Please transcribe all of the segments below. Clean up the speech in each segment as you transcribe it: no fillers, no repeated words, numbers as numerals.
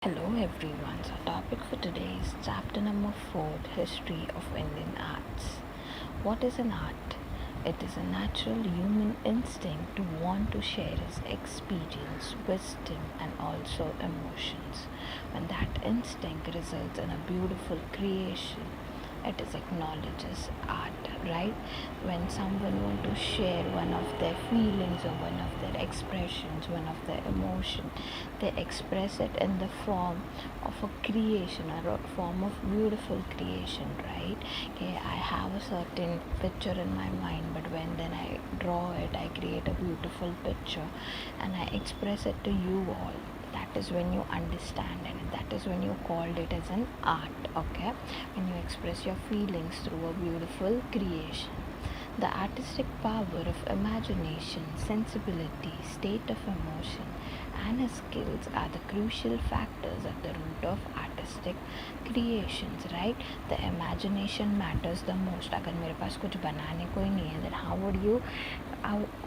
Hello everyone. So topic for today is chapter number 4, History of Indian Arts. What is an art? It is a natural human instinct to want to share his experience, wisdom and also emotions. When that instinct results in a beautiful creation, it is acknowledged as art, right? When someone want to share one of their feelings or one of their expressions, one of their emotion, they express it in the form of a creation or a form of beautiful creation, right? Okay, I have a certain picture in my mind, but when then I draw it, I create a beautiful picture and I express it to you all. That is when you understand it. That is when you called it as an art. Okay, when you express your feelings through a beautiful creation. The artistic power of imagination, sensibility, state of emotion and skills are the crucial factors at the root of artistic creations, right? The imagination matters the most. अगर मेरे पास कुछ बनाने को ही नहीं है, then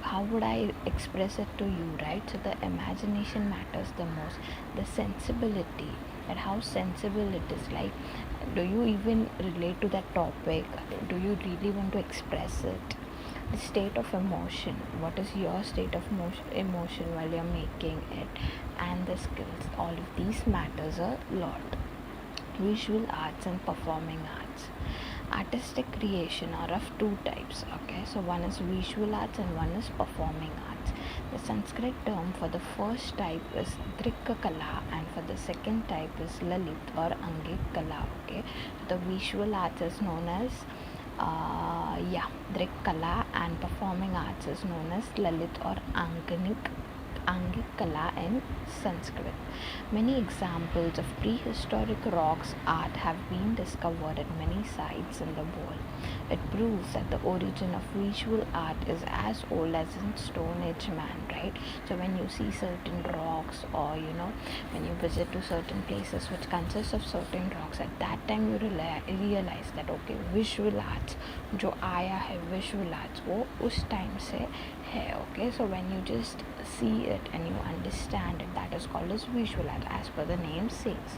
how would I express it to you, right? So the imagination matters the most. The sensibility, that how sensible it is, like do you even relate to that topic, do you really want to express it? The state of emotion, what is your state of emotion while you're making it, and the skills, all of these matters a lot. Visual arts and performing arts. Artistic creation are of two types. Okay, so one is visual arts and one is performing arts. The Sanskrit term for the first type is Drikka Kala and for the second type is Lalit or Angik Kala. Okay, the visual arts is known as Drik Kala and performing arts is known as Lalit or Angik Kala in Sanskrit. Many examples of prehistoric rocks art have been discovered at many sites in the world. It proves that the origin of visual art is as old as in Stone Age man, right? So when you see certain rocks, or when you visit to certain places which consist of certain rocks, at that time you realize that okay, visual arts जो आया है visual arts वो उस time से है. Okay, so when you just see it and you understand it, that is called as visual art, as per the name says.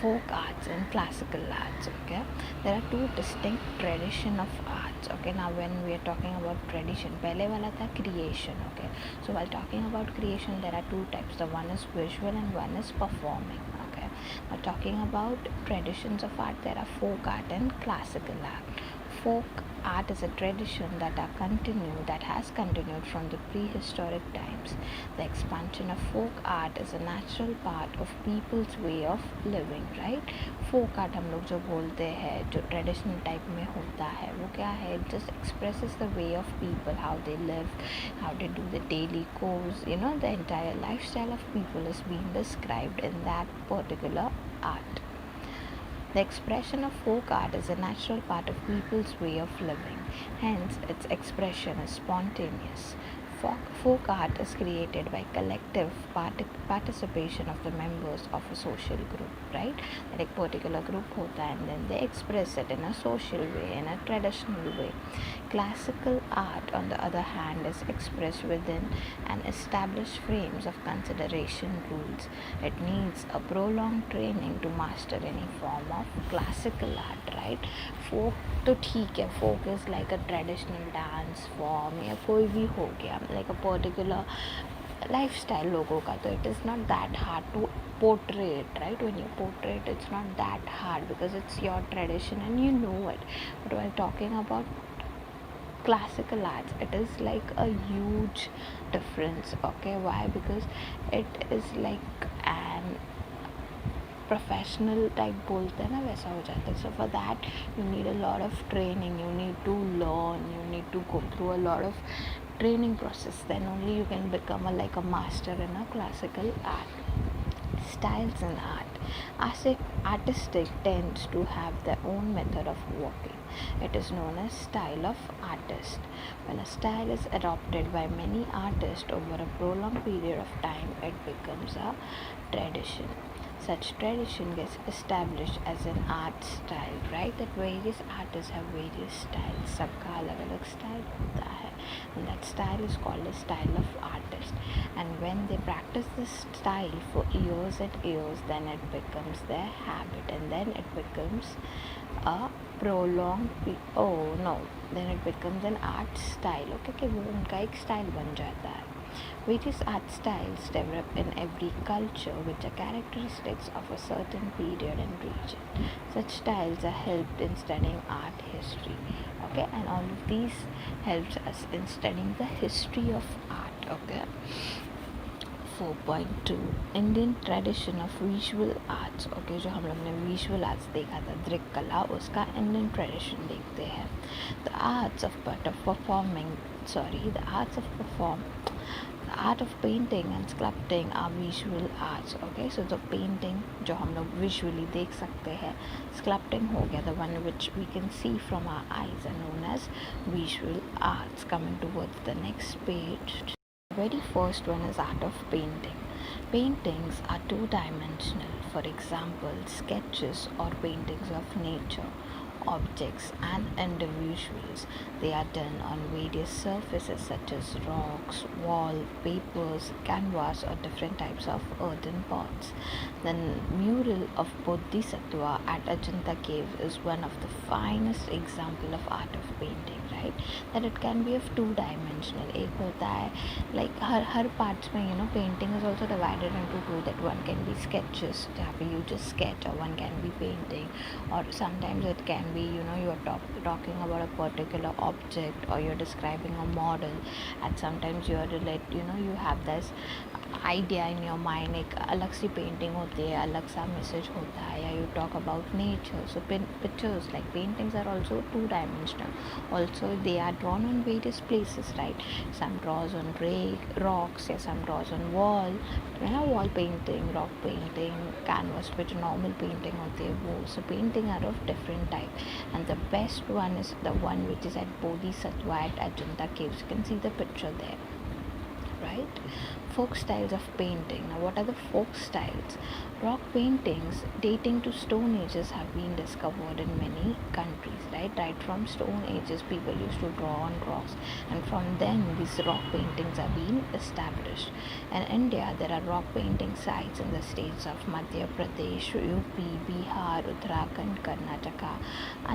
Folk arts and classical arts. Okay, there are two distinct tradition of arts. Okay, now when we are talking about tradition, पहले वाला था creation. Okay, so while talking about creation, there are two types. The one is visual and one is performing. Okay, now talking about traditions of art, there are folk art and classical art. Folk art is a tradition that has continued from the prehistoric times. The expansion of folk art is a natural part of people's way of living, right? Folk art हम लोग जो बोलते हैं, जो traditional type में होता है, वो क्या है? It just expresses the way of people, how they live, how they do the daily chores. The entire lifestyle of people is being described in that particular art. The expression of folk art is a natural part of people's way of living, hence its expression is spontaneous. Folk art is created by collective participation of the members of a social group, right? That a particular group hota and then they express it in a social way, in a traditional way. Classical art, on the other hand, is expressed within an established frames of consideration rules. It needs a prolonged training to master any form of classical art, right? Folk तो ठीक है, folk is like a traditional dance form या कोई भी हो गया, like a particular lifestyle लोगों का, तो it is not that hard to portray it, right? When you portray it, it's not that hard because it's your tradition and you know it. But while talking about classical arts, it is like a huge difference. Okay, why? Because it is like an professional type बोलते हैं ना, वैसा हो जाता है. So for that you need a lot of training, you need to learn, you need to go through a lot of training process, then only you can become like a master in a classical art. Styles in art. Artistic tends to have their own method of working. It is known as style of artist. When a style is adopted by many artists over a prolonged period of time, it becomes a tradition. Such tradition gets established as an art style, right? That various artists have various styles. सबका अलग अलग style होता है, and that style is called a style of artist. And when they practice this style for years and years, then it becomes their habit, and then it becomes a prolonged then it becomes an art style. Okay, कि वो उनका एक style बन जाता है. Various art styles develop in every culture which are characteristics of a certain period and region. Such styles are helped in studying art history. Okay, and all of these helps us in studying the history of art. Okay. 4.2 Indian tradition of visual arts. Okay, जो हम लोग ने visual arts देखा था दृक कला, उसका Indian tradition देखते हैं. The arts of performing the art of painting and sculpting are visual arts. Okay, so the painting जो हम लोग विजुअली देख सकते हैं, स्कल्पटिंग हो गया the one which we can see from our eyes are known as visual arts. Coming towards the next page. The very first one is art of painting. Paintings are two-dimensional. For example, sketches or paintings of nature, objects and individuals. They are done on various surfaces such as rocks, wall, papers, canvas or different types of earthen pots. The mural of Bodhisattva at Ajanta cave is one of the finest example of art of painting, right? That it can be of two-dimensional. एक होता है like हर parts में painting is also divided into two. That one can be sketches जहाँ पे you just sketch, or one can be painting, or sometimes it can be you're talking about a particular object, or you're describing a model, and sometimes you have this idea in your mind. एक अलग सी painting होती है, अलग सा message होता है, या you talk about nature. So pictures like paintings are also two-dimensional. Also they are drawn on various places, right? Some draws on rocks, या some draws on wall, wall painting, rock painting, canvas पे जो normal painting होती है वो. So painting are of different type, and the best one is the one which is at Bodhisattva at Ajanta caves. You can see the picture there, right? Folk styles of painting. Now what are the folk styles? Rock paintings dating to stone ages have been discovered in many countries, right from stone ages people used to draw on rocks, and from then these rock paintings have been established. In India there are rock painting sites in the states of Madhya Pradesh, UP, Bihar, Uttarakhand, Karnataka,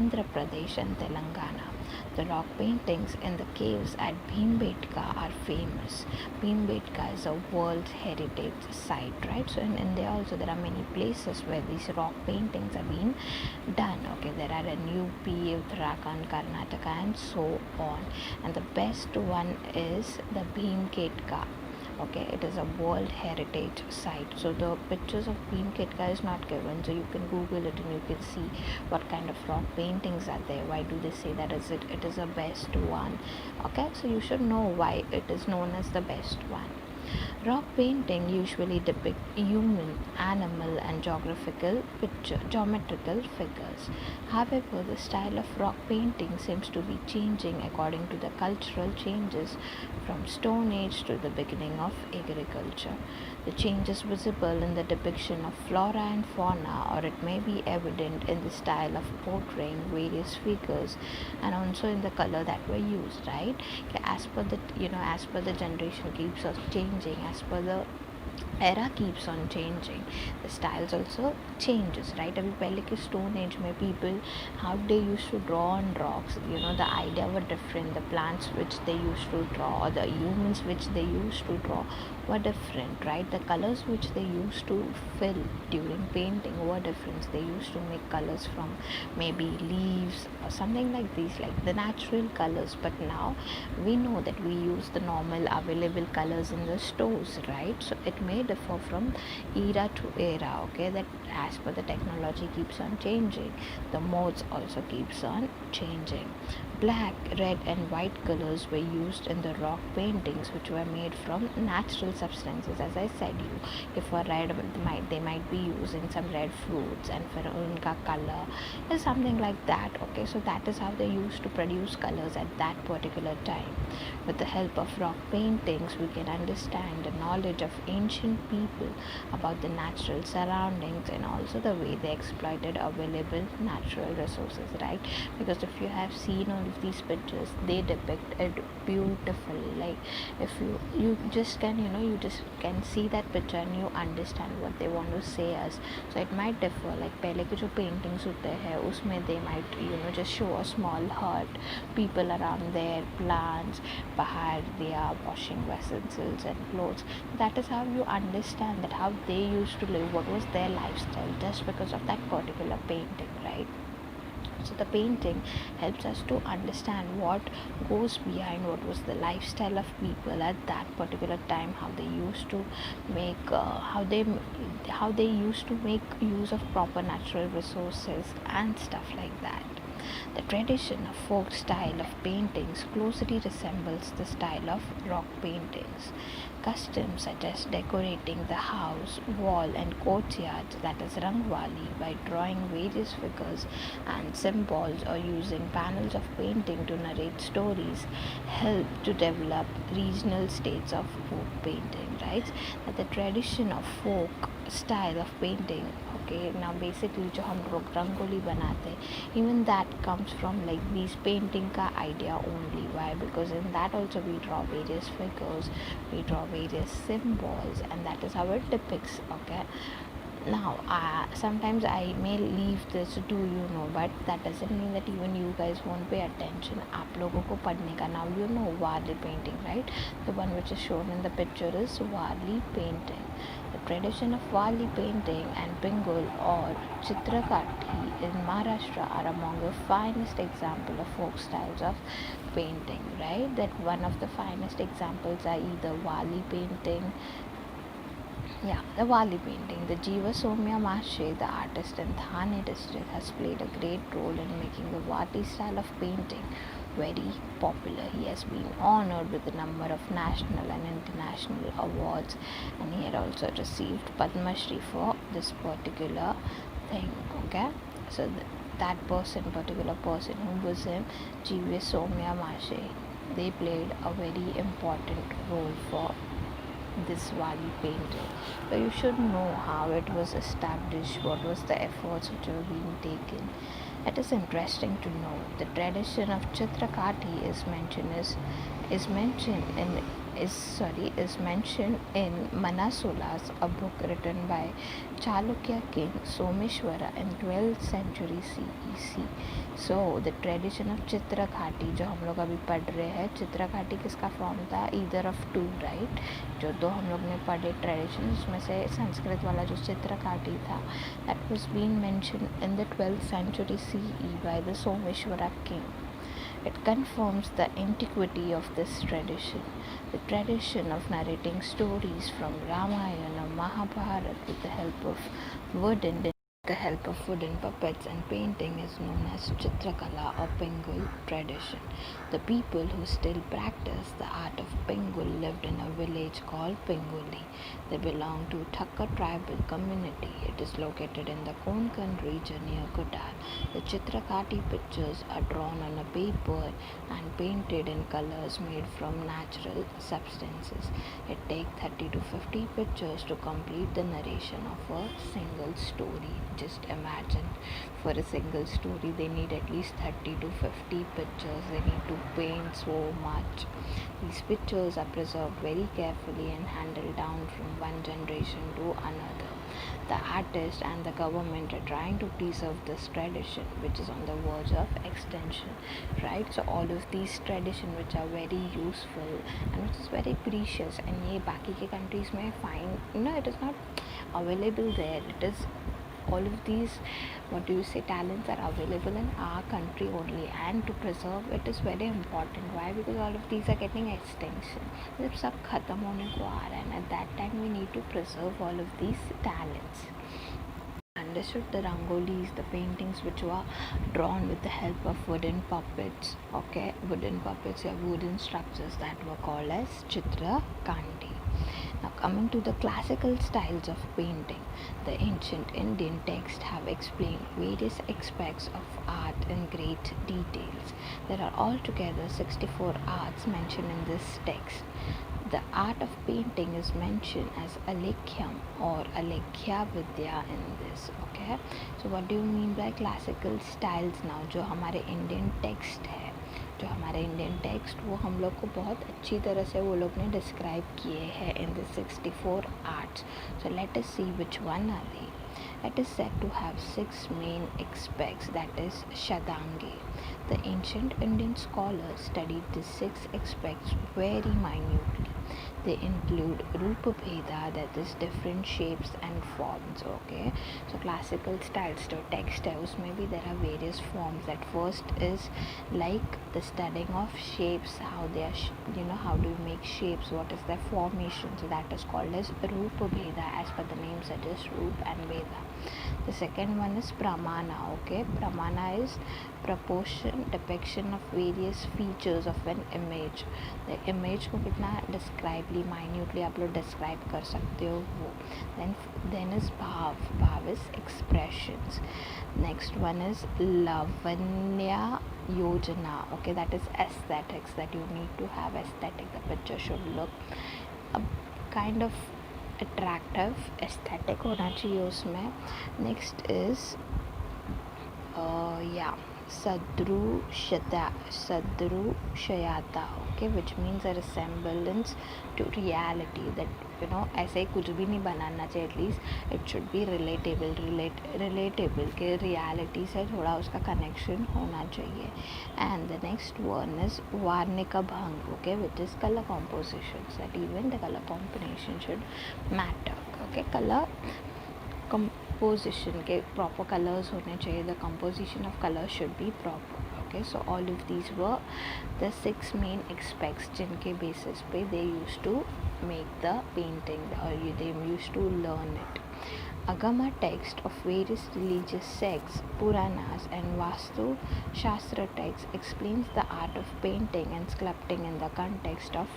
Andhra Pradesh and Telangana. The rock paintings in the caves at Bhimbetka are famous. Bhimbetka is a World Heritage Site, right? So in India also there are many places where these rock paintings have been done. Okay, there are in UP, Uttarakhand, Karnataka and so on. And the best one is the Bhimbetka. Okay, it is a World Heritage Site. So the pictures of Bhimbetka is not given, so you can Google it and you can see what kind of rock paintings are there. Why do they say that it is the best one? Okay, so you should know why it is known as the best one. Rock painting usually depict human, animal and geometrical figures. However, the style of rock painting seems to be changing according to the cultural changes from Stone Age to the beginning of agriculture. The change is visible in the depiction of flora and fauna, or it may be evident in the style of portraying various figures, and also in the color that were used, right? As per the generation keeps on changing, as per the era keeps on changing, the styles also changes, right? अभी पहले के stone age में people, how they used to draw on rocks, the idea were different. The plants which they used to draw, or the humans which they used to draw were different, right? The colors which they used to fill during painting were different. They used to make colors from maybe leaves or something like these, like the natural colors. But now we know that we use the normal available colors in the stores, right? So it may differ from era to era. Okay, that as per the technology keeps on changing, the modes also keeps on changing. Black, red, and white colors were used in the rock paintings, which were made from natural substances. As I said, if for red, they might be using some red fruits, and for unka color is something like that. Okay, so that is how they used to produce colors at that particular time. With the help of rock paintings, we can understand the knowledge of ancient people about the natural surroundings and also the way they exploited available natural resources, right? Because if you have seen all of these pictures, they depict it beautifully. Like if you just can you just can see that picture and you understand what they want to say us. So it might differ. Like पहले के जो paintings होते हैं उसमें they might just show a small hut, people around there, plants, bahar they are washing vessels and clothes. That is how you understand that how they used to live, what was their lifestyle, just because of that particular painting, right? So the painting helps us to understand what goes behind what was the lifestyle of people at that particular time, how they used to make how they used to make use of proper natural resources and stuff like that. The tradition of folk style of paintings closely resembles the style of rock paintings. Customs such as decorating the house, wall, and courtyards, that is rangwali, by drawing various figures and symbols or using panels of painting to narrate stories, help to develop regional states of folk painting, right? That the tradition of folk style of painting, okay, now basically जो हम लोग रंगोली बनाते हैं, even that comes from like these painting का idea only. Why? Because in that also we draw various figures, we draw various symbols, and that is how it depicts. Okay, now sometimes I may leave this to but that doesn't mean that even you guys won't pay attention. आप लोगों को पढ़ने का. Now Wali painting, right? The one which is shown in the picture is Wali painting. The tradition of Wali painting and Bengal or Chitrakati in Maharashtra are among the finest example of folk styles of painting, right? That one of the finest examples are either Wali painting. Yeah, the Wali painting. The Jiva Somya Mashe, the artist in Thane district, has played a great role in making the Wali style of painting very popular. He has been honored with a number of national and international awards, and he had also received Padma Shri for this particular thing. Okay, so that particular person, who was him, Jiva Somya Mashe, they played a very important role for this Wali painting. So you should know how it was established, what was the efforts which were being taken. It is interesting to know the tradition of Chitrakati is mentioned in Manasulas, a book written by Chalukya king Someshwara in 12th century CEC. So the tradition of चित्रकाटी जो हम लोग अभी पढ़ रहे हैं, चित्रकाटी किसका form था? Either of two, right? जो दो हम लोग ने पढ़े ट्रेडिशन, उसमें से संस्कृत वाला जो चित्रकाटी था, that was being mentioned in the 12th century CE by the Someshwara king. It confirms the antiquity of this tradition. The tradition of narrating stories from Ramayana or Mahabharata with the help of wooden puppets and painting is known as Chitrakala or Bengal tradition. The people who still practice the art of Bengal lived in a village called Bengali. They belong to Thakka tribal community. It is located in the Konkan region near Kutal. The Chitrakati pictures are drawn on a paper and painted in colors made from natural substances. It takes 30 to 50 pictures to complete the narration of a single story. Just imagine, for a single story they need at least 30 to 50 pictures. They need to paint so much. These pictures are preserved very carefully and handed down from one generation to another. The artist and the government are trying to preserve this tradition, which is on the verge of extinction, right? So all of these traditions which are very useful and which is very precious, and ye baki ke countries may find, it is not available there. It is all of these, talents are available in our country only, and to preserve it is very important. Why? Because all of these are getting extinction. जब सब खत्म होने को आ रहा है, and at that time we need to preserve all of these talents. understood the rangolis, the paintings which were drawn with the help of wooden puppets, okay, wooden puppets or wooden structures that were called as Chitra Kandi. Now, coming to the classical styles of painting, the ancient Indian texts have explained various aspects of art in great details. There are altogether 64 arts mentioned in this text. The art of painting is mentioned as alekyam or alekhya vidya in this. Okay, so what do you mean by classical styles now? जो हमारे Indian text है, जो हमारे Indian text वो हम लोग को बहुत अच्छी तरह से वो लोग ने डिस्क्राइब किए हैं in the 64 arts. So let us see which one are they. It is said to have 6 main aspects, that is Shadangi. The ancient Indian scholars studied these 6 aspects very minutely. They include Rupa Bheda, that is different shapes and forms. Okay, so classical styles जो text है उसमें भी there are various forms. That first is like the studying of shapes, how they are, how do you make shapes, what is their formation. So that is called as Rupa Bheda, as per the name suggests, Rup and Veda. The second one is Pramana. Okay, Pramana is proportion, depiction of various features of an image. The image को कितना describely, minutely आप लोग describe कर सकते हो वो. Then is Bhav is expressions. Next one is Lavanya Yojana. Okay, that is aesthetics, that you need to have aesthetic. The picture should look a kind of attractive, aesthetic होना चाहिए उसमें. Next is Sadrushayata, okay, which means a resemblance to reality. That ऐसे कुछ भी नहीं बनाना चाहिए, at least it should be relatable के reality से थोड़ा उसका connection होना चाहिए. And the next one is Varnika Bhang, okay, which is color compositions, that even the color combination should matter. Okay, color composition के proper colors होने चाहिए, the composition of color should be proper. Okay, so all of these were the 6 main aspects जिनके basis पे they used to make the painting, or they used to learn it. Agama text of various religious sects, Puranas and Vastu Shastra text explains the art of painting and sculpting in the context of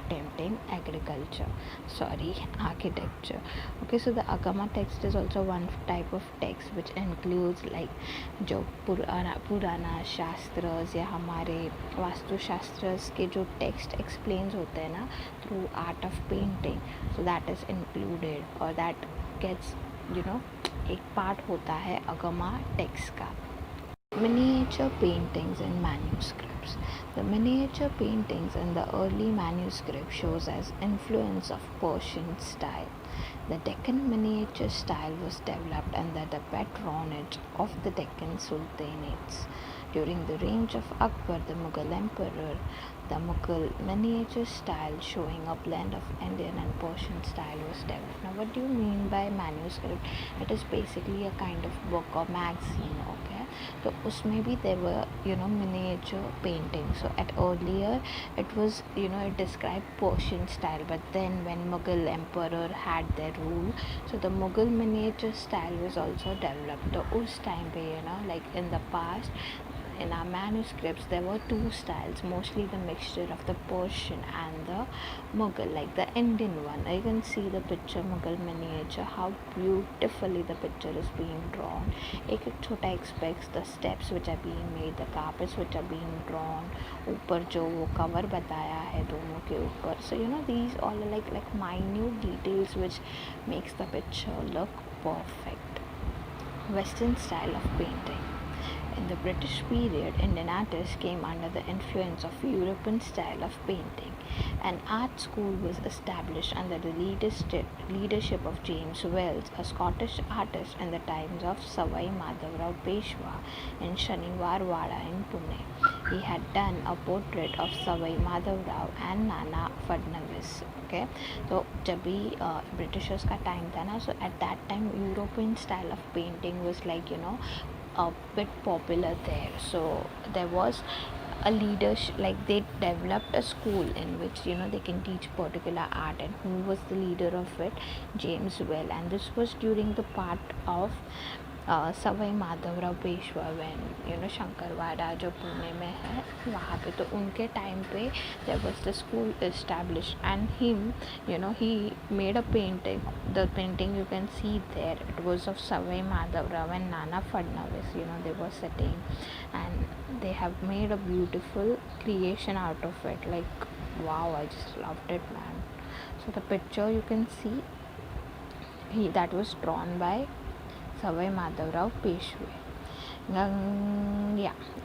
architecture. Okay, so the Agama text is also one type of text which includes like जो पुराना शास्त्रस या हमारे वास्तु शास्त्रस के जो text explains होते हैं ना through art of painting, so that is included, or that gets एक पार्ट होता है अगमा टेक्स्ट का. Miniature paintings and manuscripts. The miniature paintings in the early manuscript shows as influence of Persian style. The Deccan miniature style was developed under the patronage of the Deccan Sultanates. During the reign of Akbar, the Mughal emperor, the Mughal miniature style, showing a blend of Indian and Persian style, was developed. Now, what do you mean by manuscript? It is basically a kind of book or magazine. Okay, so usme bhi there were miniature paintings. So at earlier it was it described Persian style, but then when Mughal emperor had their rule, so the Mughal miniature style was also developed. So us time pe like in the past, in our manuscripts there were 2 styles, mostly the mixture of the Persian and the Mughal, like the Indian one. You can see the picture Mughal miniature, how beautifully the picture is being drawn. एक छोटा aspects, the steps which are being made, the carpets which are being drawn, ऊपर जो वो cover बताया है दोनों के ऊपर. So these all are like minute details which makes the picture look perfect. Western style of painting. In the British period, Indian artists came under the influence of European style of painting. An art school was established under the leadership of James Wells, a Scottish artist in the times of Savai Madhavrao Peshwa in Shaniwarwada in Pune. He had done a portrait of Savai Madhavrao and Nana Fadnavis. Okay, so जब भी Britishers का time था ना, so at that time European style of painting was like a bit popular there. So there was a leadership, like they developed a school in which they can teach particular art, and who was the leader of it? James Well. And this was during the part of Sawai Madhavrao Peshwa when Shaniwarwada जो पुणे में है वहाँ पे, तो उनके time पे there was the school establish and him he made a painting. The painting you can see there, it was of Savai Madhavrao and Nana Fadnavis. They were sitting and they have made a beautiful creation out of it. Like, wow, I just loved it, man. So the picture you can see, that was drawn by Savai Madhavrao Peshwe.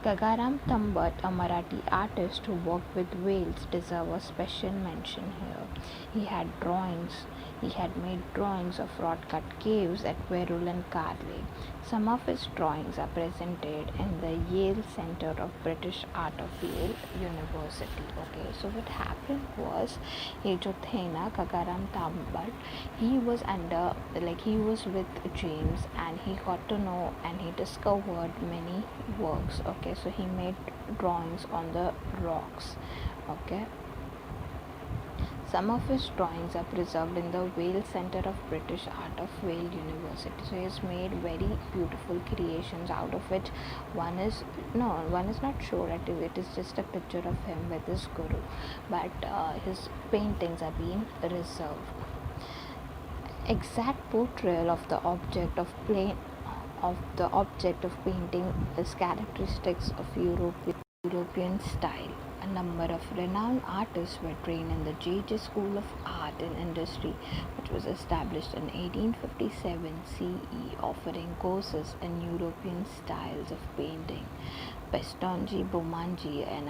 Gagaram Tambat, a Marathi artist who worked with whales, deserve a special mention here. He had made drawings of rock-cut caves at Verul and Karle. Some of his drawings are presented in the Yale Center of British Art of Yale University. Okay, so what happened was, ये जो थे ना Gagaram Tambat, he was with James and he got to know and he discovered many works. Okay, so he made drawings on the rocks. Okay, some of his drawings are preserved in the Wales Center of British Art of Wales University. So he has made very beautiful creations, out of which one is not sure that it is just a picture of him with his guru, but his paintings are being reserved. Exact portrayal of the object of painting is characteristics of European style. A number of renowned artists were trained in the J.J. School of Art and Industry, which was established in 1857 CE, offering courses in European styles of painting. Pestonji Bomanji, an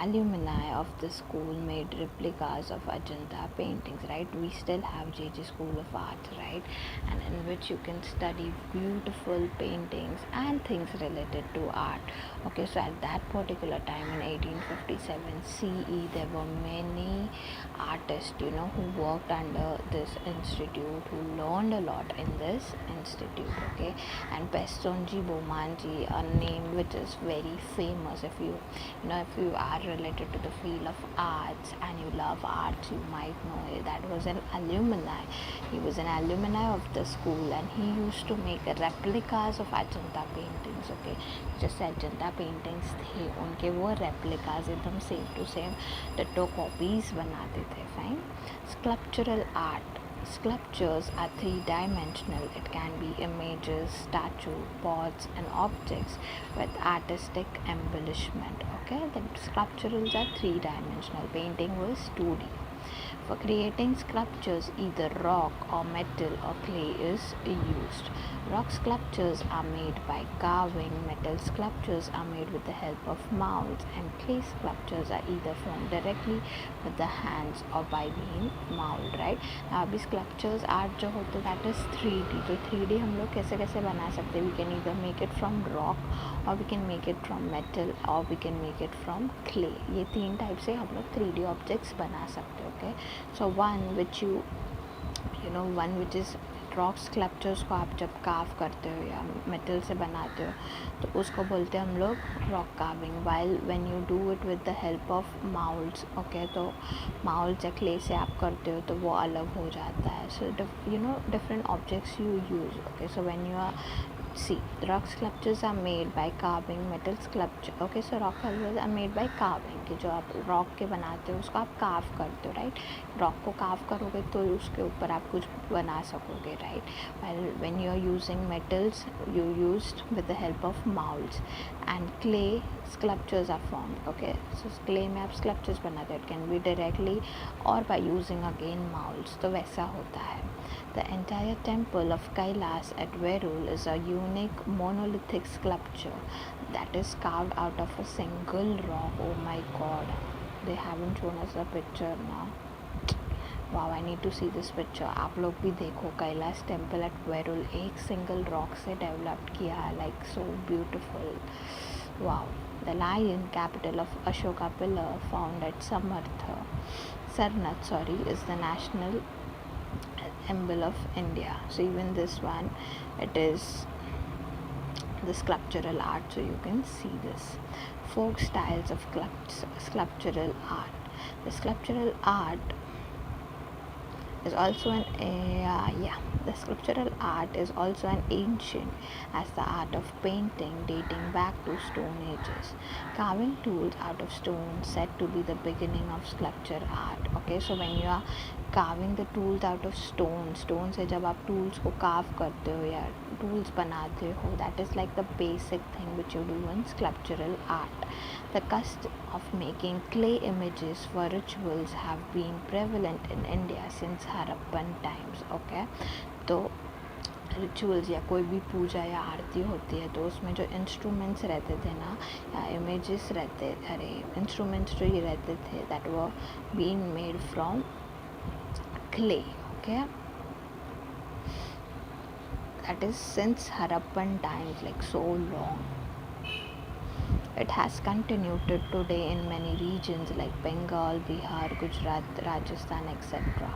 alumni of the school, made replicas of Ajanta paintings, right? We still have J.J. School of Art, right? And in which you can study beautiful paintings and things related to art. Okay, so at that particular time in 1857 CE, there were many artists, who worked under this institute, who learned a lot in this institute. Okay, and Pestonji Bomanji, a name which is very famous. If you are related to the field of arts and you love arts, you might know it. That was an alumni. He was an alumni of the school and he used to make replicas of Ajanta paintings. Okay, just Ajanta paintings थे उनके, वो replicas एकदम same to same ditto copies बनाते थे. Fine. Sculptural art. Sculptures are three-dimensional. It can be images, statue, pots and objects with artistic embellishment. Okay, the sculpturals are three-dimensional. Painting was 2D. For creating sculptures, either rock or metal or clay is used. Rock sculptures are made by carving, metal sculptures are made with the help of molds, and clay sculptures are either formed directly with the hands or by being molded, right? Now, अभी sculptures art जो होते that is 3D. तो 3D हम लोग कैसे कैसे बना सकते हैं? We can either make it from rock or we can make it from metal or we can make it from clay. ये तीन टाइप से हम लोग 3D objects बना सकते हैं. Okay, so one which is rock sculptures को आप जब कार्व करते हो या मेटल से बनाते हो तो उसको बोलते हैं हम लोग rock carving. While when you do it with the help of माउल्ड्स. Okay, तो माउल्ड्स या क्ले से आप करते हो तो वो अलग हो जाता है. So different objects you use. Okay, so when you are see, rock sculptures are made by carving. Metal sculpture, okay, so rock sculptures are made by carving. कि जो आप रॉक के बनाते हो उसको आप कार्व करते हो, राइट? रॉक को कार्व करोगे तो उसके ऊपर आप कुछ बना सकोगे, right? when you are using metals, you used with the help of molds. And clay sculptures are formed. Okay, so clay में आप sculptures बनाते हो. It can be directly or by using again molds. तो वैसा होता है. The entire temple of Kailas at Verul is a unique monolithic sculpture that is carved out of a single rock. Oh my god, they haven't shown us the picture now. Wow, I need to see this picture. आप लोग भी देखो. Kailash temple at Verul एक single rock से develop किया है. Like so beautiful. Wow. The lion, capital of Ashoka pillar, found at Sarnath, is the national emblem of India. So even this one, it is the sculptural art. So you can see this. Folk styles of sculptural art. The sculptural art is also an the sculptural art is also an ancient as the art of painting dating back to stone ages. Carving tools out of stone said to be the beginning of sculpture art. Okay, so when you are carving the tools out of stone से जब आप tools को carve करते हो या tools बनाते हो, that is like the basic thing which you do in sculptural art. The custom of making clay images for rituals have been prevalent in India since Harappan times. Okay, तो rituals या कोई भी पूजा या आरती होती है तो उसमें जो इंस्ट्रूमेंट्स रहते थे ना या इमेजेस इंस्ट्रूमेंट्स जो ये रहते थे that were being made from clay. Okay, that is since Harappan times, like so long. It has continued to today in many regions like Bengal, Bihar, Gujarat, Rajasthan, etc.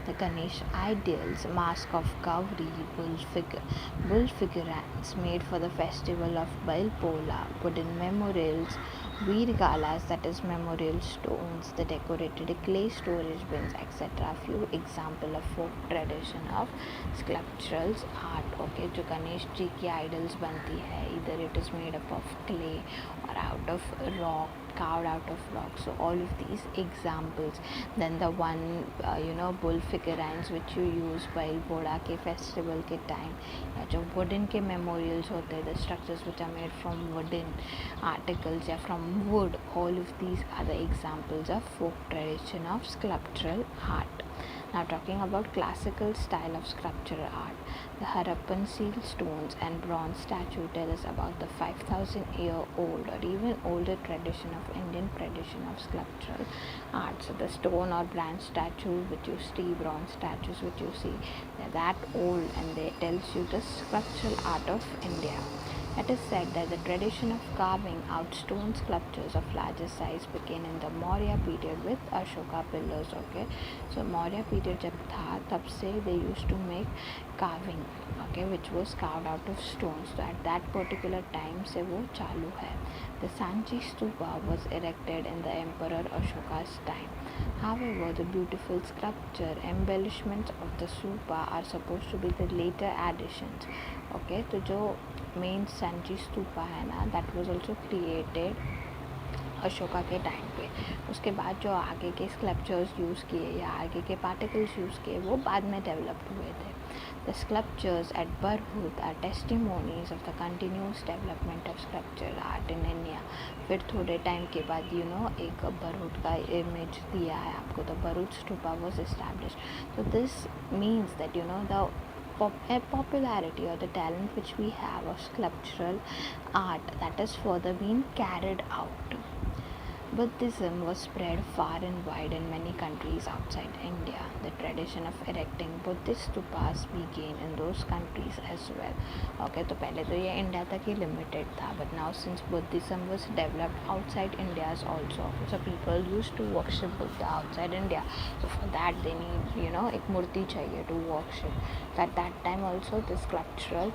The Ganesh idols, mask of Gauri, bull figurines made for the festival of Bailpola, wooden memorials, Veer galas, that is memorial stones, the decorated clay storage bins, etc. Few example of folk tradition of sculptural art. Okay, जो गणेश जी की idols बनती है, either it is made up of clay or out of rock, carved out of rock. So all of these examples. Then the one bull figurines which you use while बोड़ा के festival के time, या जो wooden के memorials होते हैं, the structures which are made from wooden articles या from wood, all of these are the examples of folk tradition of sculptural art. Now talking about classical style of sculptural art, the Harappan seal stones and bronze statue tell us about the 5,000-year-old or even older tradition of Indian tradition of sculptural art. So the stone or bronze statue which you see, bronze statues which you see, they're that old and they tells you the sculptural art of India. It is said that the tradition of carving out stone sculptures of larger size began in the Maurya period with Ashoka pillars. Okay, so Maurya period जब था तब से they used to make carving, okay, which was carved out of stones. So at that particular time से वो चालू है. The Sanchi Stupa was erected in the Emperor Ashoka's time. However, the beautiful sculpture embellishments of the stupa are supposed to be the later additions. Okay, तो जो main Sanchi stupa है ना, that was also created Ashoka के time पे. उसके बाद जो आगे के स्कल्पचर्स यूज़ किए या आगे के पार्टिकल्स यूज़ किए वो बाद में डेवलप हुए थे. The sculptures at Bharhut are testimonies of the continuous development of sculpture art in India. फिर थोड़े टाइम के बाद एक बरहुत का इमेज दिया है आपको, the Bharhut stupa was established. So this means that the popularity or the talent which we have of sculptural art that is further being carried out. Buddhism was spread far and wide in many countries outside India. The tradition of erecting Buddhist stupas began in those countries as well. Okay, तो पहले तो ये India तक ही limited था, but now since Buddhism was developed outside India also, so people used to worship Buddha outside India. So for that they need एक मूर्ति चाहिए to worship. At that time also the sculptural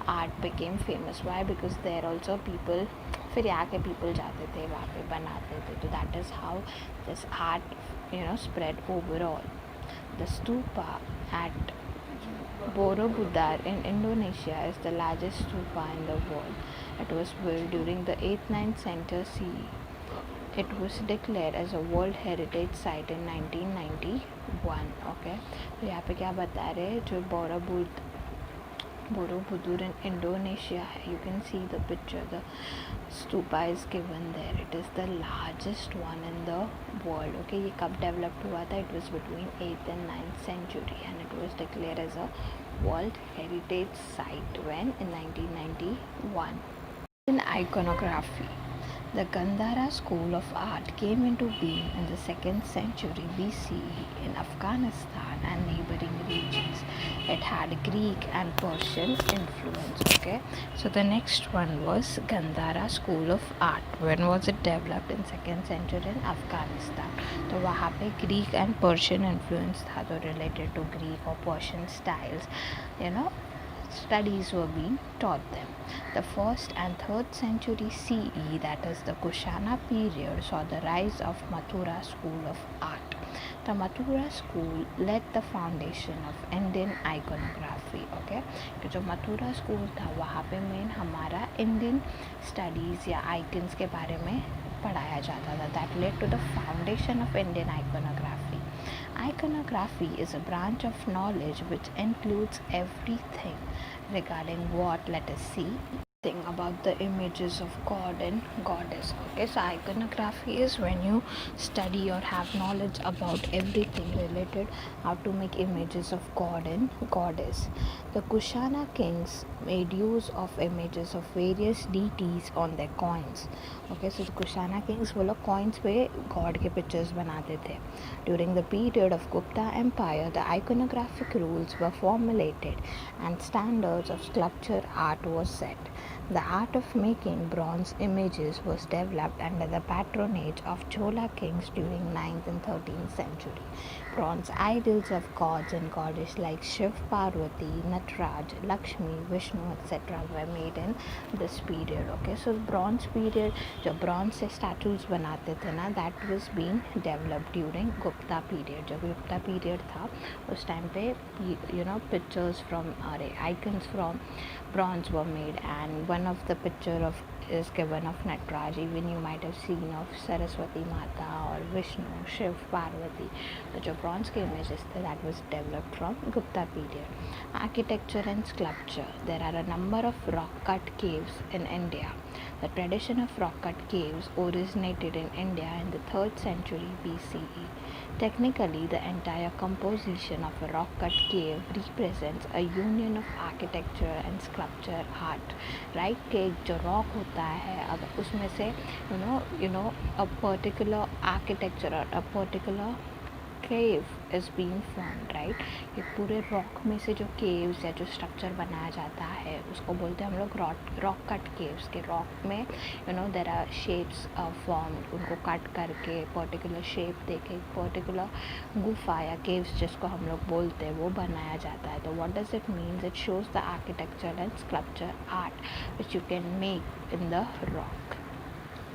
art became famous. Why? Because there also people फिर यहाँ के people जाते थे वहाँ पे बनाते थे. तो that is how this art spread overall. The stupa at Borobudur in Indonesia is the largest stupa in the world. It was built during the 8th-9th century CE. It was declared as a World Heritage Site in 1991. Okay, तो यहाँ पे क्या बता रहे हैं, जो Borobudur in Indonesia, you can see the picture, the stupa is given there. It is the largest one in the world. Okay, ये कब developed हुआ था? It was between 8th and 9th century and it was declared as a World Heritage Site when? In 1991. In iconography, the Gandhara school of art came into being in the 2nd century BCE in Afghanistan and neighboring regions. It had Greek and Persian influence. Okay, so the next one was Gandhara school of art. When was it developed? In 2nd century in Afghanistan. तो वहाँ पे Greek and Persian influence था, तो related to Greek or Persian styles, studies were being taught them. The 1st and 3rd century CE, that is the Kushana period, saw the rise of Mathura school of art. The Mathura school led the foundation of Indian iconography. Okay, कि जो Mathura school था वहाँ पे main हमारा Indian studies या icons के बारे में पढ़ाया जाता था. That led to the foundation of Indian iconography. Iconography is a branch of knowledge which includes everything regarding what, let us see, thing about the images of God and goddess. Okay, so iconography is when you study or have knowledge about everything related how to make images of God and goddess. The Kushana kings made use of images of various deities on their coins. Okay, so the Kushana kings वो लोग coins पे God के pictures बनाते थे. During the period of Gupta Empire, the iconographic rules were formulated and standards of sculpture art was set. The art of making bronze images was developed under the patronage of Chola kings during 9th and 13th century. Bronze idols of gods and goddesses like Shiv, Parvati, Nataraj, Lakshmi, Vishnu, etc. were made in this period. Okay, so bronze period, जो bronze से statues बनाते थे ना, that was being developed during Gupta period. जब Gupta period था उस time पे pictures from icons from bronze were made, and one of the picture of is given of Nataraj. Even you might have seen of Saraswati Mata or Vishnu, Shiv, Parvati. The जो bronze के images थे, that was developed from Gupta period. Architecture and sculpture. There are a number of rock-cut caves in India. The tradition of rock-cut caves originated in India in the 3rd century BCE. Technically, the entire composition of a rock-cut cave represents a union of architecture and sculpture art. Right? कि जो rock होता है, अगर उसमें से a particular architecture or a particular cave is being formed, right? ये पूरे rock में से जो caves या जो structure बनाया जाता है उसको बोलते हैं हम लोग rock cut caves. के rock में there are shapes formed, उनको cut करके particular shape देके particular गुफा या caves जिसको हम लोग बोलते हैं वो बनाया जाता है. तो what does it mean? It shows the architecture and sculpture art which you can make in the rock.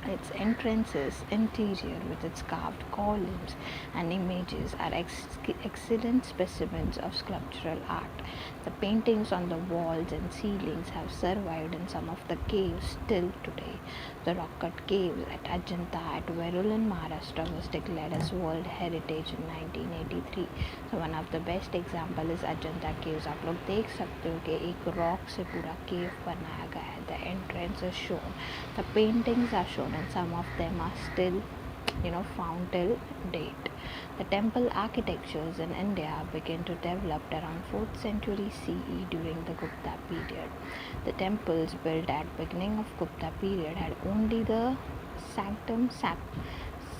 Its entrances, interior with its carved columns and images are excellent specimens of sculptural art. The paintings on the walls and ceilings have survived in some of the caves still today. The rock-cut caves at Ajanta at Verul in Maharashtra was declared as World Heritage in 1983. So one of the best example is Ajanta caves. आप लोग देख सकते हो कि एक rock से पूरा cave बनाया गया है. The entrance is shown. The paintings are shown and some of them are still found till date. The temple architectures in India began to develop around 4th century CE during the Gupta period. The temples built at beginning of Gupta period had only the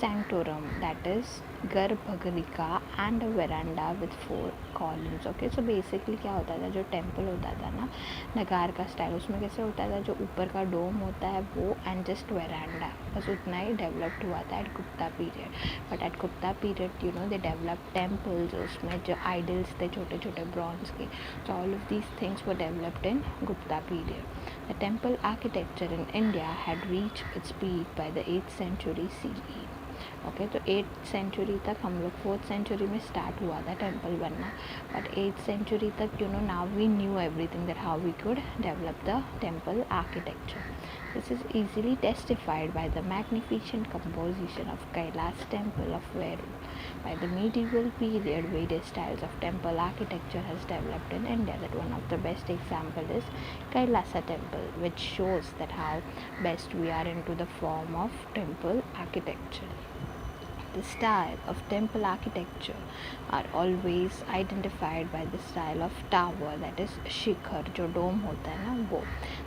sanctorum, that is Garbhagriha, and a veranda with 4 columns. Okay, so basically क्या होता था, जो temple होता था ना नगार का style, उसमें कैसे होता था, जो ऊपर का डोम होता है वो एंड जस्ट वेरांडा, बस उतना ही डेवलप्ड हुआ था at Gupta period. But at Gupta period they develop temples, उसमें जो आइडल्स थे छोटे छोटे ब्रॉन्ज के, so all of these things were developed in Gupta period. The temple architecture in India had reached its peak by the 8th century CE. Okay, तो 8th century तक हम लोग 4th सेंचुरी में start हुआ था temple बनना, but 8th century तक now we knew everything that how we could develop the temple architecture. This is easily testified by the magnificent composition of Kailas temple of Veru. By the medieval period, various styles of temple architecture has developed in India. That one of the best example is Kailasa temple, which shows that how best we are into the form of temple architecture. The style of temple architecture are always identified by the style of tower, that is shikhar, जो dome होता है ना वो.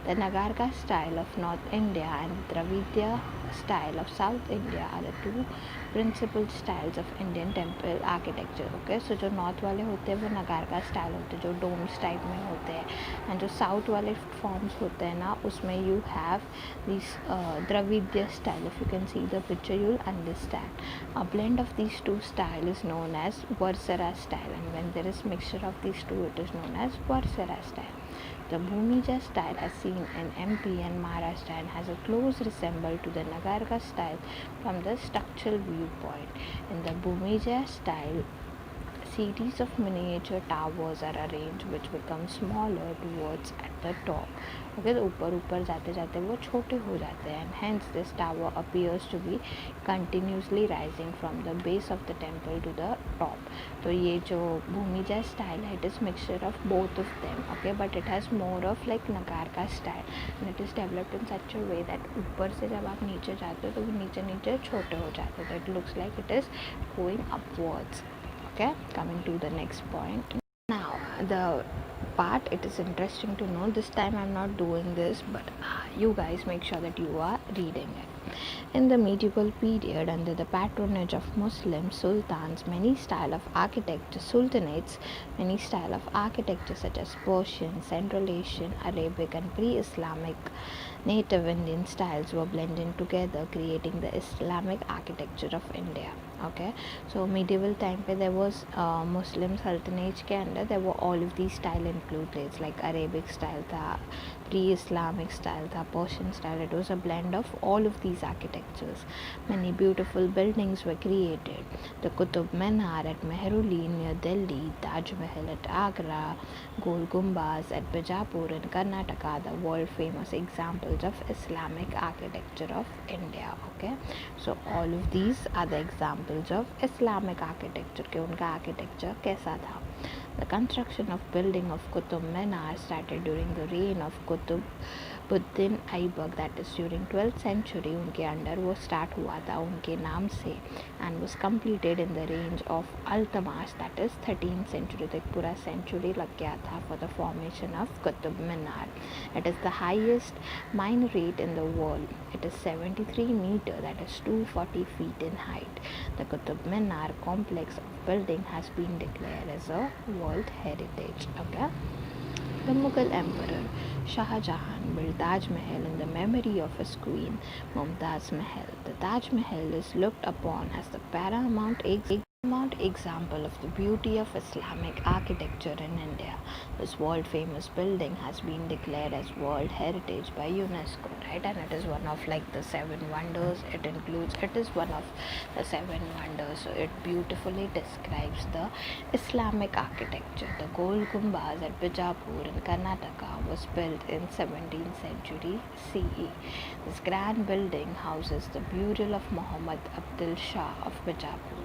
The Nagarka style of North India and the Dravidya style of South India are the two principal styles of Indian temple architecture. Okay, so जो north वाले होते हैं वो Nagarka style होते हैं, जो domes type में होते हैं, and जो south वाले forms होते हैं ना उसमें you have this Dravidya style. If you can see the picture you will understand. A blend of these two styles is known as Varsara style, and when there is mixture of these two it is known as Varsara style. The Bhumija style as seen in MP and Maharashtra and has a close resemblance to the Nagarka style from the structural viewpoint. In the Bhumija style, series of miniature towers are arranged which become smaller towards at the top. Okay, तो ऊपर ऊपर जाते जाते वो छोटे हो जाते हैं, and hence this tower appears to be continuously rising from the base of the temple to the top. तो ये जो भूमिजा style है, it is mixture of both of them. Okay, but it has more of like Nagarka style and it is developed in such a way that ऊपर से जब आप नीचे जाते हो तो वो नीचे नीचे छोटे हो जाते हैं. It looks like it is going upwards. Okay, coming to the next point. Now the part, it is interesting to know, this time I'm not doing this, but you guys make sure that you are reading it. In the medieval period, under the patronage of Muslim sultans, many style of architecture, sultanates, many style of architecture such as Persian, Central Asian, Arabic and pre-Islamic native Indian styles were blended together, creating the Islamic architecture of India. Okay, so medieval time पे there was Muslim sultanate के अंदर there were all of these style included, like Arabic style था, pre-Islamic style था, Persian style. It was a blend of all of these architectures. Many beautiful buildings were created. The Qutub Minar at Mehruli near Delhi, Taj Mahal at Agra, Gol Gumbaz at Bijapur in Karnataka, the world famous examples of Islamic architecture of India. Okay, so all of these are the examples of Islamic architecture कि उनका architecture कैसा था. The construction of building of Qutub Minar started during the reign of Qutbuddin Aibak, that is during 12th century. उनके under वो start हुआ था उनके नाम से, and was completed in the range of Altamash, that is 13th century. तो एक पूरा century लग गया था for the formation of Qutub Minar. It is the highest minaret in the world. It is 73 meter, that is 240 feet in height. The Qutub Minar complex of building has been declared as a World Heritage. Okay. The Mughal Emperor Shah Jahan built Taj Mahal in the memory of his queen Mumtaz Mahal. The Taj Mahal is looked upon as the paramount example of the beauty of Islamic architecture in India. This world famous building has been declared as World Heritage by UNESCO, right? And it is one of like the 7 wonders. It is one of the 7 wonders. So it beautifully describes the Islamic architecture. The Gol Gumbaz at Bijapur in Karnataka was built in 17th century CE. This grand building houses the burial of Muhammad Abdul Shah of Bijapur.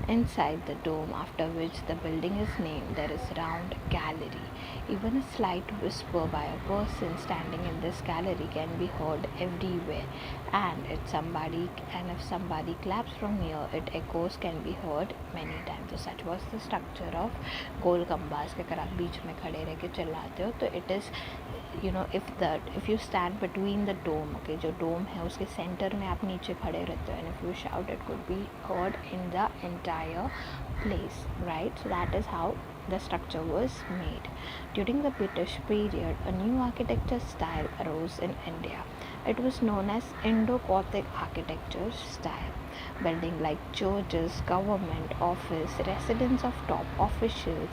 Inside the dome, after which the building is named, there is round gallery. Even a slight whisper by a person standing in this gallery can be heard everywhere, and if somebody claps from near, it echoes can be heard many times. So such was the structure of Gol Gumbaz के अगर आप बीच में खड़े रह के चिल्लाते हो तो it is, you know, if you stand between the dome, okay, जो dome है उसके center में आप नीचे खड़े रहते हो, and if you shout, it could be heard in the entire place, right? So that is how the structure was made. During the British period, a new architecture style arose in India. It was known as Indo-Gothic architecture style. Buildings like churches, government office, residence of top officials,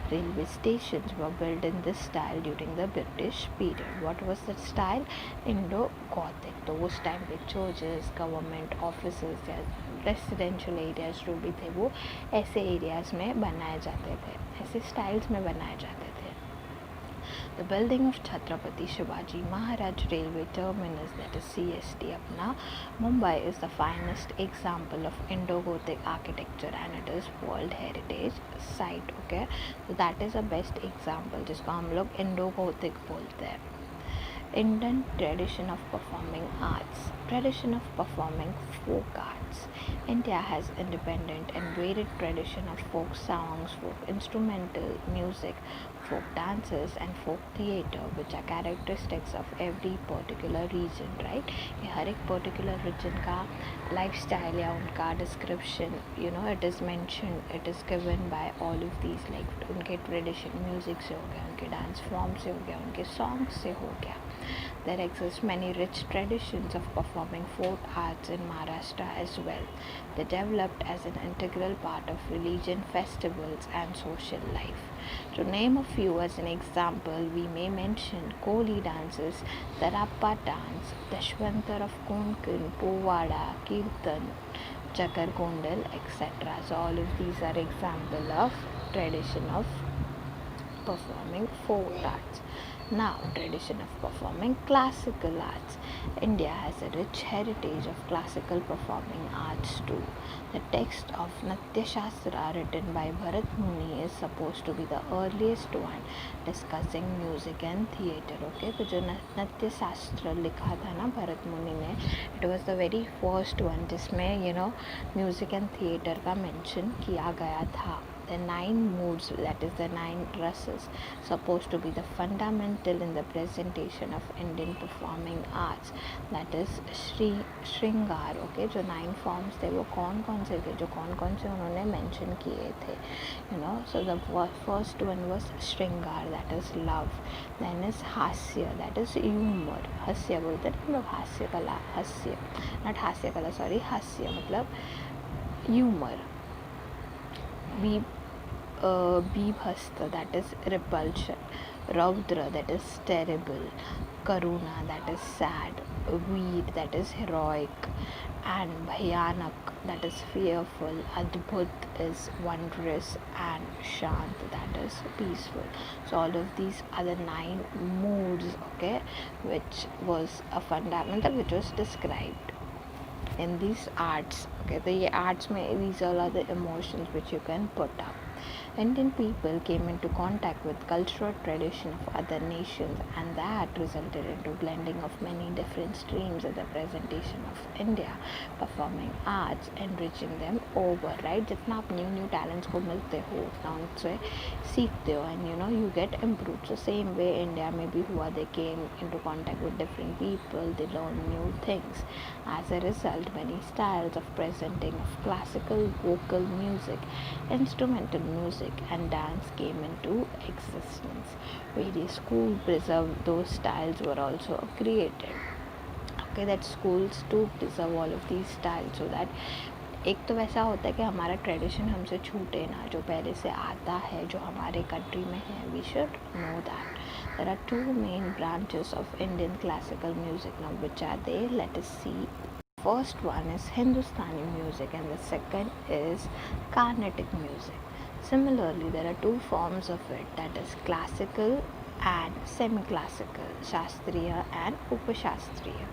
railway stations were built in this style during the British period. What was the style? Indo-Gothic. तो उस time पे churches, government offices या residential areas जो भी थे वो ऐसे areas में बनाए जाते थे, ऐसे स्टाइल्स में बनाए जाते थे. The building of Chhatrapati Shivaji Maharaj Railway Terminus, that is CST अपना Mumbai, is the finest example of Indo-Gothic architecture and it is World Heritage Site. Okay, so that is the best example जिसको हम लोग Indo-Gothic बोलते हैं. Indian tradition of performing arts. Tradition of performing folk arts. India has independent and varied tradition of folk songs, folk instrumental music, folk dances and folk theatre, which are characteristics of every particular region, right? ये हर एक particular region का lifestyle या उनका description, you know, it is mentioned, it is given by all of these, like उनके tradition music से हो गया, उनके dance form से हो गया, उनके songs से हो गया. There exist many rich traditions of performing folk arts in Maharashtra as well. They developed as an integral part of religion, festivals, and social life. To name a few as an example, we may mention Koli dances, the Rappa dance, Dashwantar of Konkan, Povada, Kirtan, Chakar Kondal, etc. So all of these are example of tradition of performing folk arts. Now, tradition of performing classical arts. India has a rich heritage of classical performing arts too. The text of Natya Shastra written by Bharat Muni is supposed to be the earliest one discussing music and theatre. Okay, तो जो नृत्य शास्त्र लिखा था ना भरत मुनि ने, it was the very first one जिसमें music and theatre का mention किया गया था. The 9 moods, that is the 9 rases, supposed to be the fundamental in the presentation of Indian performing arts. That is Shringar. Okay, जो 9 forms थे वो कौन से थे, जो कौन से उन्होंने mention किए थे. So the first one was Shringar, that is love. Then is Hasya, that is humor. Hasya बोलते हैं हम लोग, हास्य कला, हास्य, not हास्य कला, sorry, हास्य मतलब humor. Bibhasta, that is repulsion. Raudra, that is terrible. Karuna, that is sad. Veer, that is heroic. And Bhayanak, that is fearful. Adbhut is wondrous. And Shant, that is peaceful. So all of these are the 9 moods, okay, which was a fundamental which was described in these arts. Okay, the arts these all are the emotions which you can put up. Indian people came into contact with cultural tradition of other nations, and that resulted into blending of many different streams in the presentation of India performing arts, enriching them over, right? जितना आप new talents को मिलते हो उतना उनसे सीखते हो, and you get improved. So same way India में भी हुआ, they came into contact with different people, they learned new things. As a result, many styles of presenting of classical vocal music, instrumental music, and dance came into existence. Various schools preserved those styles were also created. Okay, that schools too preserve all of these styles, so that एक तो वैसा होता है कि हमारा tradition हमसे छूटे ना, जो पहले से आता है, जो हमारे कंट्री में है, we should know that. There are 2 main branches of Indian classical music now. Which are they? Let us see. First one is Hindustani music and the second is Carnatic music. Similarly, there are 2 forms of it, that is classical and semi-classical, Shastriya and Upashastriya.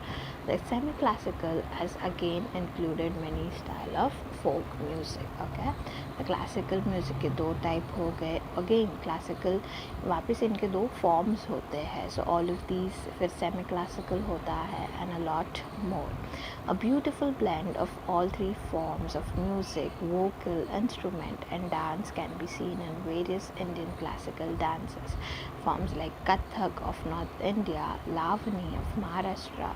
The semi-classical has again included many style of folk music. Okay, the classical music के 2 type हो गए. Again classical वापस इनके 2 forms होते हैं. So all of these फिर semi-classical होता है and a lot more. A beautiful blend of all 3 forms of music, vocal, instrument and dance can be seen in various Indian classical dances. Forms like Kathak of North India, Lavani of Maharashtra,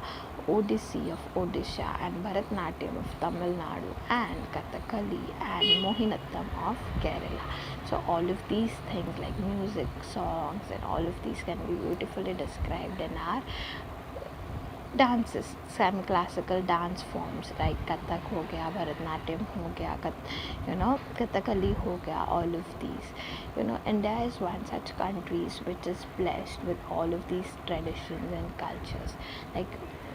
Odissi of Odisha and Bharatnatyam of Tamil Nadu, and Kathakali and Mohinattam of Kerala. So all of these things like music, songs and all of these can be beautifully described in our dances, semi-classical dance forms like Kathak हो गया, Bharatnatyam हो गया, Kathakali हो गया, all of these. India is one such countries which is blessed with all of these traditions and cultures. Like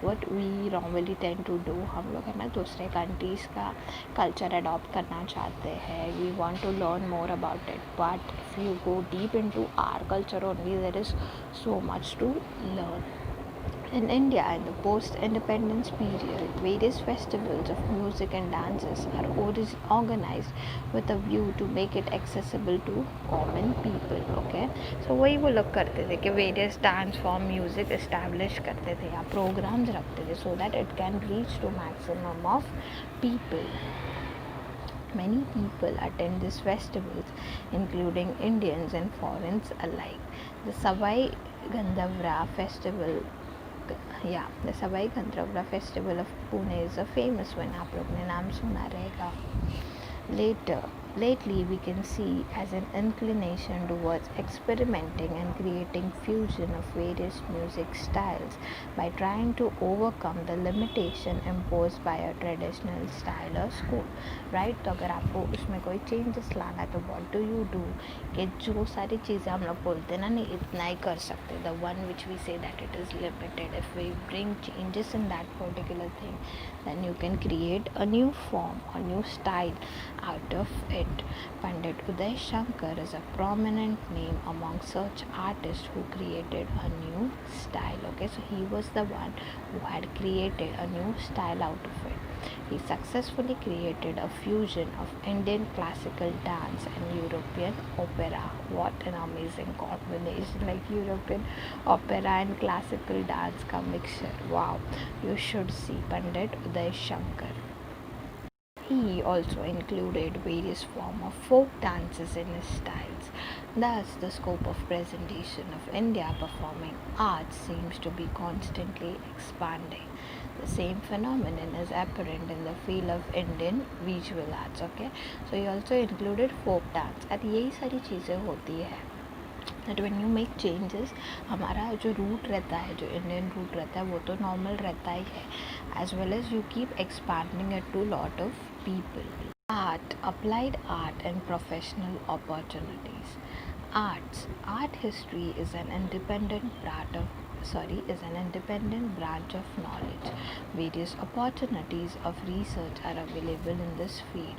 what we normally tend to do, हम लोग है ना दूसरे countries का culture adopt करना चाहते हैं. We want to learn more about it, but if you go deep into our culture only, there is so much to learn. In India, in the post-independence period, various festivals of music and dances are organized with a view to make it accessible to common people. Okay, so वही वो लोग करते थे कि various dance form music establish करते थे या programs रखते थे so that it can reach to maximum of people. Many people attend these festivals, including Indians and foreigners alike. The Savai Gandhavra festival the Savai Gandharva festival of Pune is a famous one. आप लोग ने नाम सुना रहेगा. Later, lately we can see as an inclination towards experimenting and creating fusion of various music styles by trying to overcome the limitation imposed by a traditional style or school, right? तो अगर आपको उसमें कोई changes लाना है तो what do you do कि जो सारी चीज़ें हम लोग बोलते हैं ना नहीं इतना ही कर सकते, the one which we say that it is limited, if we bring changes in that particular thing then you can create a new form, a new style out of it. Pandit Uday Shankar is a prominent name among such artists who created a new style. Okay, so he was the one who had created a new style out of it. He successfully created a fusion of Indian classical dance and European opera. What an amazing combination, like European opera and classical dance ka mixture. Wow, you should see Pandit Uday Shankar. He also included various forms of folk dances in his styles. Thus, the scope of presentation of India performing arts seems to be constantly expanding. The same phenomenon is apparent in the field of Indian visual arts. Okay, so he also included folk dance. और यही सारी चीज़ें होती है that when you make changes, हमारा जो root रहता है, जो इंडियन रूट रहता है वो तो नॉर्मल रहता ही है, as well as you keep expanding it to lot of people. Art, applied art and professional opportunities. Art history is an independent branch of knowledge. Various opportunities of research are available in this field.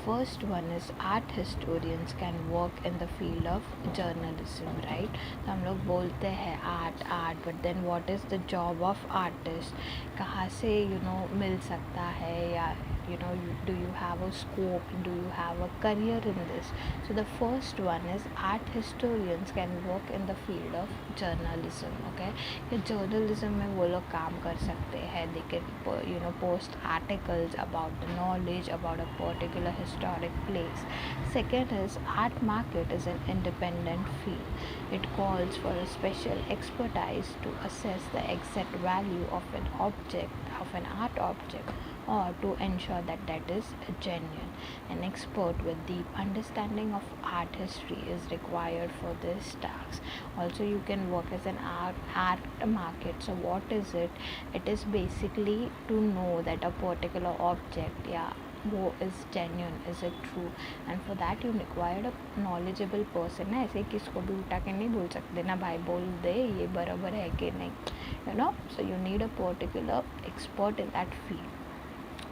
First one is art historians can work in the field of journalism, right? तो हम लोग बोलते हैं art but then what is the job of artist, कहाँ से मिल सकता है, या do you have a scope, do you have a career in this? So the first one is art historians can work in the field of journalism. Okay, ये journalism में वो लोग काम कर सकते हैं, they can post articles about the knowledge about a particular historic place. Second is art market is an independent field. It calls for a special expertise to assess the exact value of an art object, or to ensure that that is genuine. An expert with deep understanding of art history is required for this task. Also, you can work as an art market. So what is it? It is basically to know that a particular object, yeah, वो is genuine, is it true, and for that you required a knowledgeable person. ना ऐसे किसको भी उठा के नहीं बोल सकते ना भाई बोल दे ये बराबर है कि नहीं, so you need a particular expert in that field.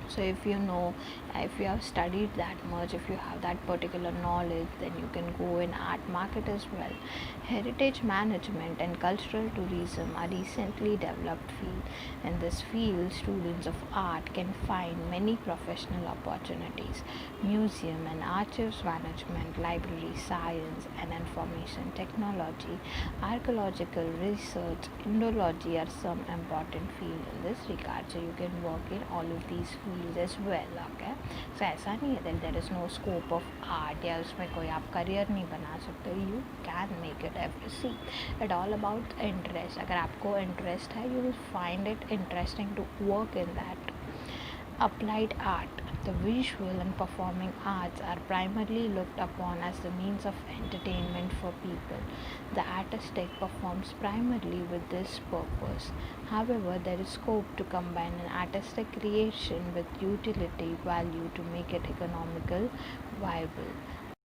So if if you have studied that much, if you have that particular knowledge, then you can go in art market as well. Heritage management and cultural tourism are recently developed field. In this field, students of art can find many professional opportunities. Museum and archives management, library science and information technology, archaeological research, Indology are some important fields in this regard. So you can work in all of these fields as well. Okay, so ऐसा नहीं है that there is no scope of art या उसमें कोई आप career नहीं बना सकते. You can make it ever. See, it all about interest. अगर आपको इंटरेस्ट है you will find it interesting to work in that. Applied art. The visual and performing arts are primarily looked upon as the means of entertainment for people. The artistic performs primarily with this purpose. However, there is scope to combine an artistic creation with utility value to make it economical viable.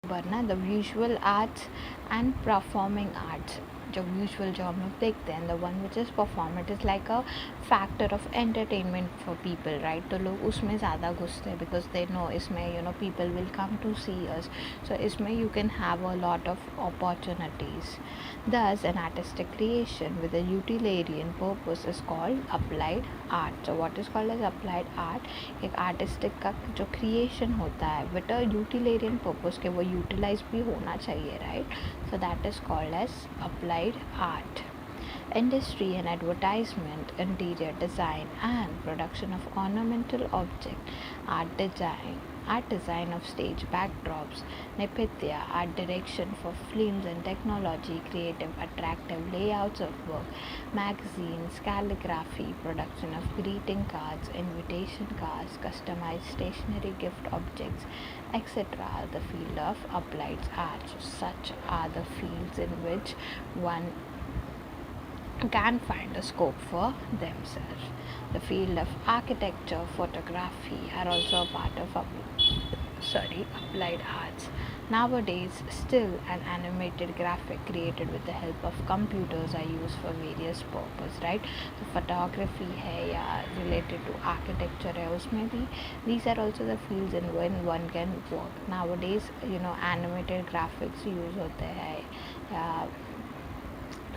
वरना the visual arts and performing arts, जो visual जो हम लोग देखते हैं, the one which is perform, it is like a factor of entertainment for people, right? तो लोग उसमें ज़्यादा घुसते हैं because they know इसमें people will come to see us, so इसमें you can have a lot of opportunities. Thus, an artistic creation with a utilitarian purpose is called applied art. So what is called as applied art? एक artistic का जो creation होता है with a utilitarian purpose के वो utilize भी होना चाहिए, right? So that is called as applied art. Industry and advertisement, interior design and production of ornamental objects art design, art design of stage backdrops, nepithya, art direction for films and technology, creative, attractive layouts of work, magazines, calligraphy, production of greeting cards, invitation cards, customized stationery gift objects, etc. The field of applied arts. Such are the fields in which one can find a scope for themselves. The field of architecture, photography are also a part of applied arts. Nowadays, still an animated graphic created with the help of computers are used for various purposes, right? So photography है या related to architecture है उसमें भी these are also the fields in when one can work. Nowadays, animated graphics use होते हैं या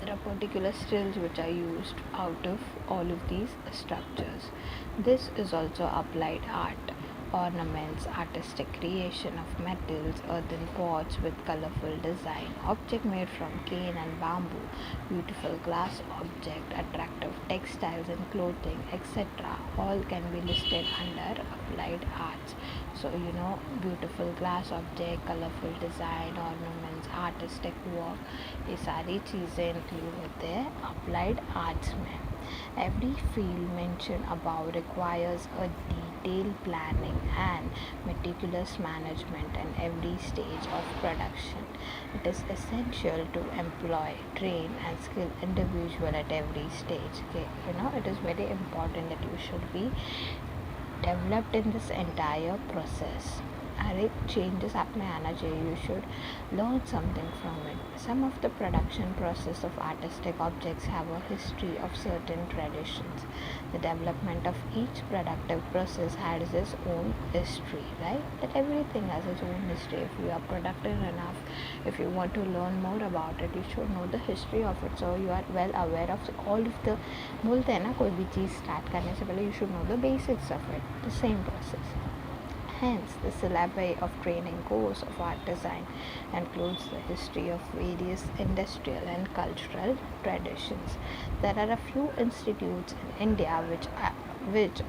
there are particular stills which are used out of all of these structures. This is also applied art. Ornaments, artistic creation of metals, earthen pots with colorful design, object made from cane and bamboo, beautiful glass object, attractive textiles and clothing, etc. All can be listed under applied arts. So beautiful glass object, colorful design, ornaments, artistic work, ये सारी चीज़ें include होते हैं applied arts में. Every field mentioned above requires a detailed planning and meticulous management in every stage of production. It is essential to employ, train and skill individual at every stage. Okay? It is very important that you should be developed in this entire process. अरे changes आपने आना चाहिए. You should learn something from it. Some of the production process of artistic objects have a history of certain traditions. The development of each productive process has its own history, right? That everything has its own history. If you are productive enough, if you want to learn more about it, you should know the history of it. So you are well aware of all of the बोलते हैं ना कोई भी चीज़ start करने से पहले you should know the basics of it. The same process. Hence, the syllabi of training course of art design includes the history of various industrial and cultural traditions. There are a few institutes in India which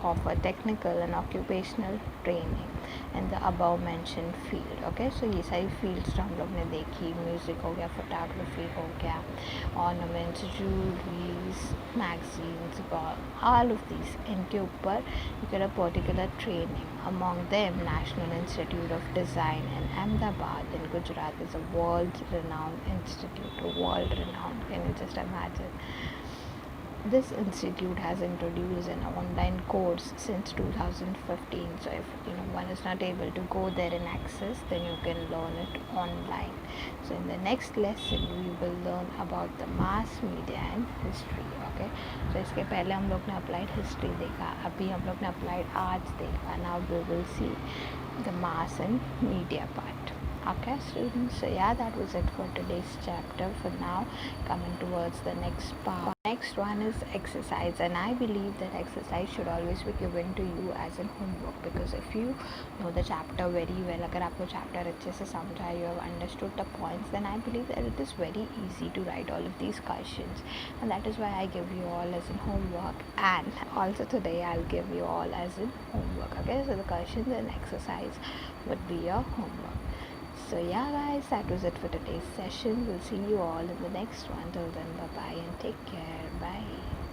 offer technical and occupational training in the above mentioned field. Okay, so ये सारी fields जो हम लोग ने देखी, music हो गया, photography हो गया, ornaments, jewelries, magazines, all of these इनके ऊपर you get a particular training. Among them, National Institute of Design in Ahmedabad in Gujarat is a world-renowned institute. World-renowned, can you just imagine? This institute has introduced an online course since 2015. So if one is not able to go there and access, then you can learn it online. So in the next lesson, we will learn about the mass media and history. Okay. So इसके पहले हम लोग ने applied history देखा, अभी हम लोग ने applied arts देखा. Now we will see the mass and media part. Okay, students, so yeah, that was it for today's chapter. For now, coming towards the next part. Next one is exercise, and I believe that exercise should always be given to you as a homework, because if you know the chapter very well, अगर आपको chapter अच्छे से समझा, you have understood the points, then I believe that it is very easy to write all of these questions, and that is why I give you all as in homework. And also today I'll give you all as in homework. Okay, so the questions and exercise would be your homework. So yeah guys, that was it for today's session. We'll see you all in the next one. Till then, bye bye and take care. Bye.